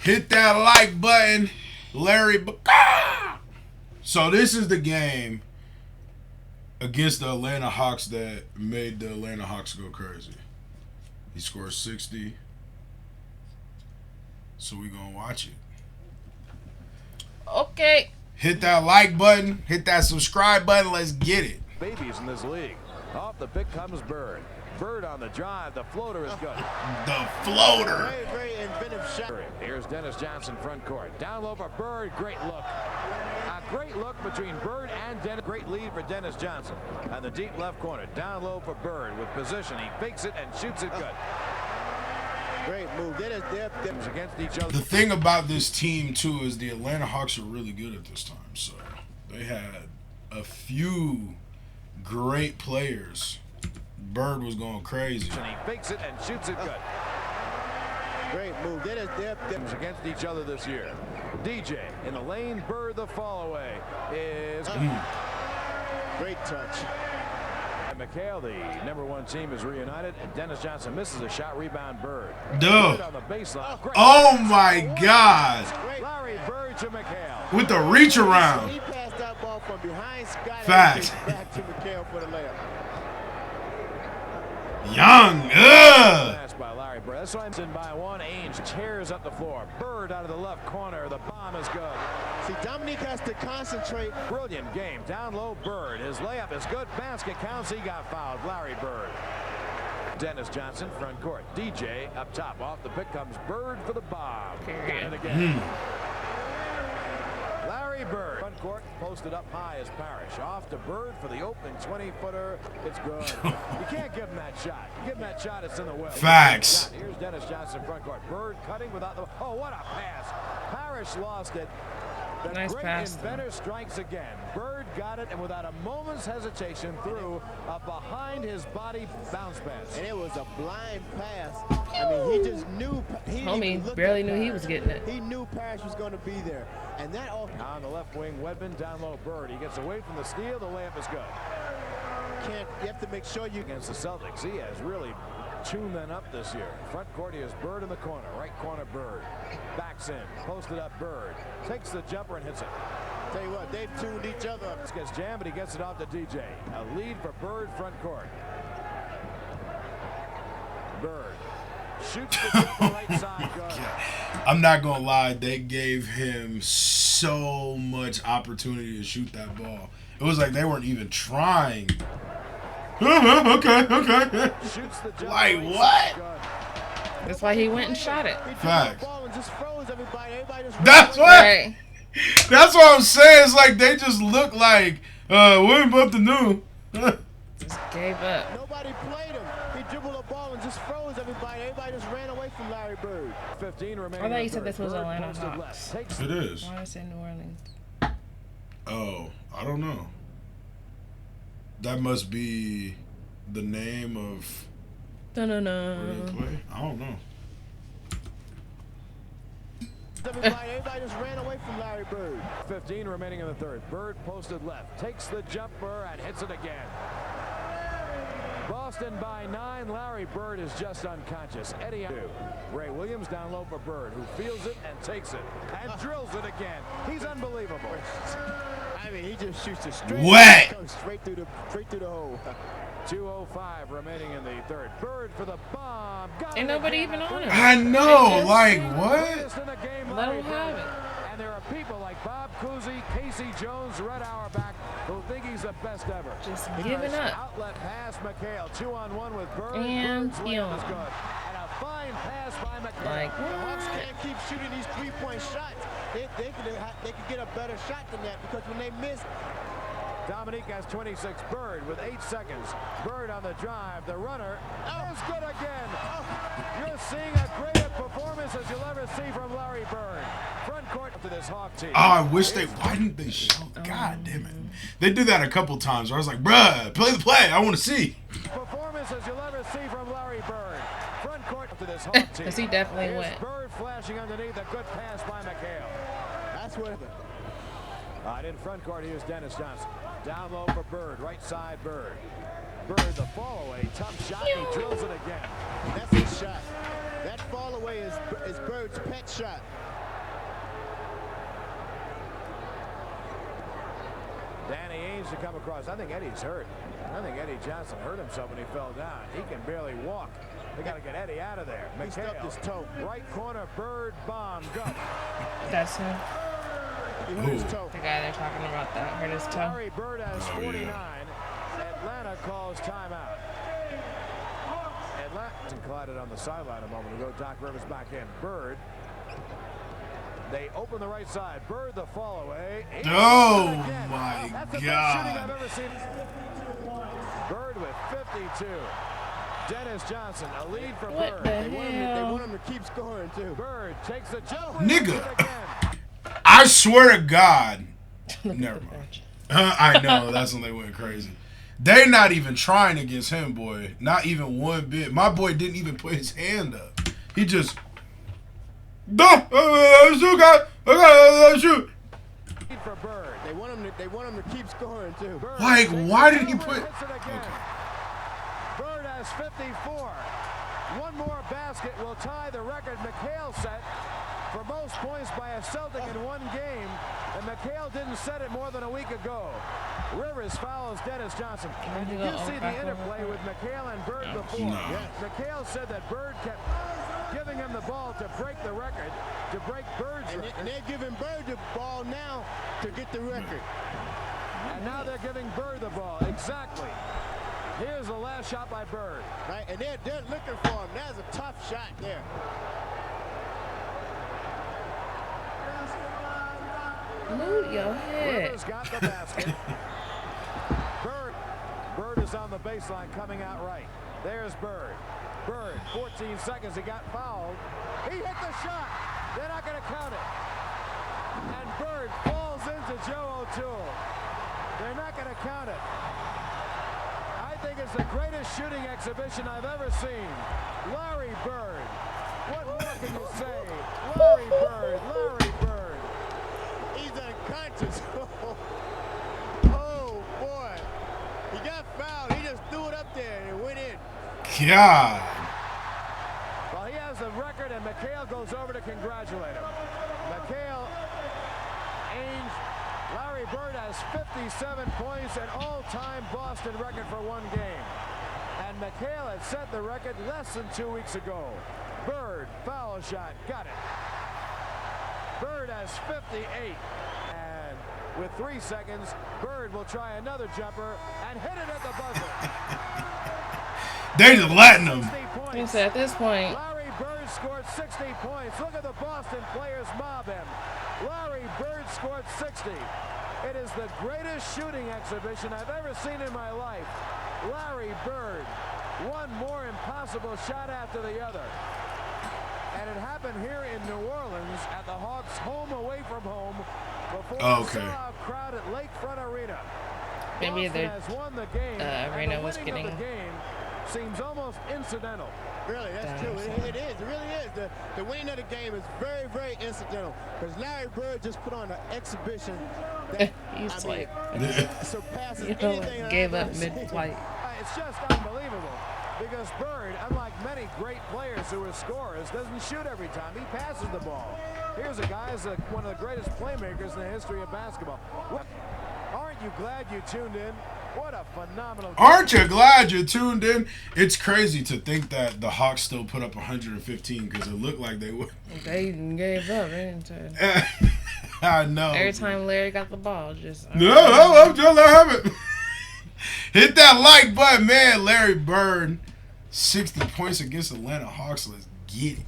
Hit that like button, Larry. So this is the game against the Atlanta Hawks that made the Atlanta Hawks go crazy. He scored 60. So we gonna watch it. Okay. Hit that like button. Hit that subscribe button. Let's get it. Babies in this league. Off the pick comes Bird. Bird on the drive. The floater is good. The floater. Very inventive shot. Here's Dennis Johnson front court. Down low for Bird. Great look. A great look between Bird and Dennis. Great lead for Dennis Johnson. And the deep left corner. Down low for Bird with position. He fakes it and shoots it good. Great move. Dennis against each other. The thing about this team too is the Atlanta Hawks are really good at this time. So they had a few great players. Bird was going crazy. And he fakes it and shoots it good. Great move. Dennis against each other this year. DJ in the lane. Bird the fall away is great touch. McHale, the #1 team, is reunited, and Dennis Johnson misses a shot. Rebound Bird. Dude. On the baseline. Oh my God. Larry Bird to McHale. With the reach around. He passed that ball from behind Scott. Facts. Back to McHale for the layup. Young. By Larry Bird. That's why I'm in by one. Ainge tears up the floor. Bird out of the left corner. The bomb is good. See, Dominique has to concentrate. Brilliant game. Down low, Bird. His layup is good. Basket counts. He got fouled. Larry Bird. Dennis Johnson, front court. DJ up top. Off the pick comes Bird for the bomb. Got it again. Larry Bird. Front court, posted up high as Parrish. Off to Bird for the opening 20-footer. It's good. You can't give him that shot. You give him that shot, it's in the well. Facts. Here's Dennis Johnson, front court. Bird cutting without the... Oh, what a pass. Parrish lost it. The nice great pass, inventor strikes again. Bird got it, and without a moment's hesitation, threw a behind-his-body bounce pass. And it was a blind pass. I mean, he just knew. Homie barely knew he was getting it. He knew Parrish was going to be there. And that all. On the left wing, Wedman, down low, Bird. He gets away from the steal. The layup is good. You have to make sure you. Against the Celtics, he has really tuned them up this year. Front court, he has Bird in the corner. Right corner, Bird. Backs in. Posted up, Bird. Takes the jumper and hits it. Tell you what, they've tuned each other up. This gets jammed, but he gets it off to DJ. A lead for Bird, front court. Bird shoots the right side. Good. I'm not gonna lie, they gave him so much opportunity to shoot that ball. It was like they weren't even trying. Okay. Shoots the jumper Like right what? side. That's why he went and shot it. Facts. That's what. Right. That's what I'm saying. It's like they just look like we're about to do. Just gave up. Nobody played him. He dribbled the ball and just froze everybody. Everybody just ran away from Larry Bird. 15 remaining. I thought you said this was Atlanta Hawks. It is. Why did I say New Orleans? Oh, I don't know. That must be the name of where they play. I don't know. Everybody just ran away from Larry Bird. 15 remaining in the third. Bird posted left. Takes the jumper and hits it again. Boston by 9. Larry Bird is just unconscious. Eddie Ray Williams down low for Bird, who feels it and takes it and drills it again. He's unbelievable. I mean, he just shoots it straight. Wet. Straight through the hole. 2:05 remaining in the third. Bird for the bomb. Got Ain't it nobody again. even on him. I know, like what? Let him have it. And there are people like Bob Cousy, Casey Jones, Red Auerbach, who think he's the best ever. Just giving up. Outlet pass, McHale. 2-on-1 with Bird. And Bird's layup is good. And a fine pass by McHale. Like, The Hawks can't keep shooting these three-point shots. They could get a better shot than that because when they miss. Dominique has 26. Bird with 8 seconds. Bird on the drive. The runner is good again. You're seeing a great performance as you'll ever see from Larry Bird. Front court to this Hawk team. Oh, I wish they. Why didn't they show? God damn it! They did that a couple times. Where I was like, bruh, play the play. I want to see. Performance as you'll ever see from Larry Bird. Front court to this Hawk team. Because he definitely Here's went. Bird flashing underneath. A good pass by McHale. That's what. In front court, here's Dennis Johnson. Down low for Bird. Right side, Bird. Bird, the fall away. Tough shot. He drills it again. That's his shot. That fall away is Bird's pet shot. Danny Ainge to come across. I think Eddie's hurt. I think Eddie Johnson hurt himself when he fell down. He can barely walk. They got to get Eddie out of there. He stubbed his toe. Right corner, Bird bomb. Go. That's him. He hurt his toe. The guy they're talking about that hurt his toe. Larry Bird has 49. Atlanta calls timeout. Atlanta collided on the sideline a moment ago. Doc Rivers back in. Bird. They open the right side. Bird the fall away. Oh my That's the best shooting God. I've ever seen. Bird with 52. Dennis Johnson, a lead for What Bird. the They want hell? him to keep scoring too. Bird takes the jump. Nigga. Again. I swear to God. Look at Never the mind. bench. I know, that's when they went crazy. They not even trying against him, boy. Not even one bit. My boy didn't even put his hand up. He just... Shoot. Lead for Bird. They want him to keep scoring too. Bird Like, takes why the did he jumper put... and hits it again. Okay. Bird has 54. One more basket will tie the record McHale set for most points by a Celtic in one game, and McHale didn't set it more than a week ago. Rivers fouls Dennis Johnson. And did you see the interplay with McHale and Bird before? No. Yes. McHale said that Bird kept giving him the ball to break the record, to break Bird's record. And they're giving Bird the ball now to get the record. And now they're giving Bird the ball. Exactly. Here's the last shot by Bird. Right, and they're looking for him. That's a tough shot there. Move your head. Rivers got the basket. Bird is on the baseline coming out right. There's Bird. Bird, 14 seconds, he got fouled. He hit the shot. They're not going to count it. And Bird falls into Joe O'Toole. They're not going to count it. I think it's the greatest shooting exhibition I've ever seen. Larry Bird. What more can you say? Larry Bird. Larry Bird. He's unconscious. Oh boy. He got fouled. He just threw it up there and it went in. God. Well, he has the record, and McHale goes over to congratulate him. McHale, Ainge, Larry Bird has 57 points, an all-time Boston record for one game. And McHale had set the record less than 2 weeks ago. Bird, foul shot, got it. Bird has 58. And with 3 seconds, Bird will try another jumper and hit it at the buzzer. They just letting him. 60 points. He said at this point, Larry Bird scored 60 points. Look at the Boston players mob him. Larry Bird scored 60. It is the greatest shooting exhibition I've ever seen in my life. Larry Bird, one more impossible shot after the other. And it happened here in New Orleans at the Hawks' home away from home before a sellout crowd at Lakefront Arena. maybe Boston the has won the game, and arena the was winning getting... of the game seems almost incidental. Really, that's true. It is. It really is. The winning of the game is very, very incidental. Because Larry Bird just put on an exhibition that He's like, surpasses you know, anything I've gave ever up seen. mid-flight. It's just unbelievable because Bird, unlike many great players who are scorers, doesn't shoot every time. He passes the ball. Here's a guy who's one of the greatest playmakers in the history of basketball. Aren't you glad you tuned in? What a phenomenal game. Aren't you glad you tuned in? It's crazy to think that the Hawks still put up 115 because it looked like they would. They gave up, didn't they? I know. Every time Larry got the ball, just... No, I'm just let him. Hit that like button, man. Larry Bird, 60 points against Atlanta Hawks. Let's get it.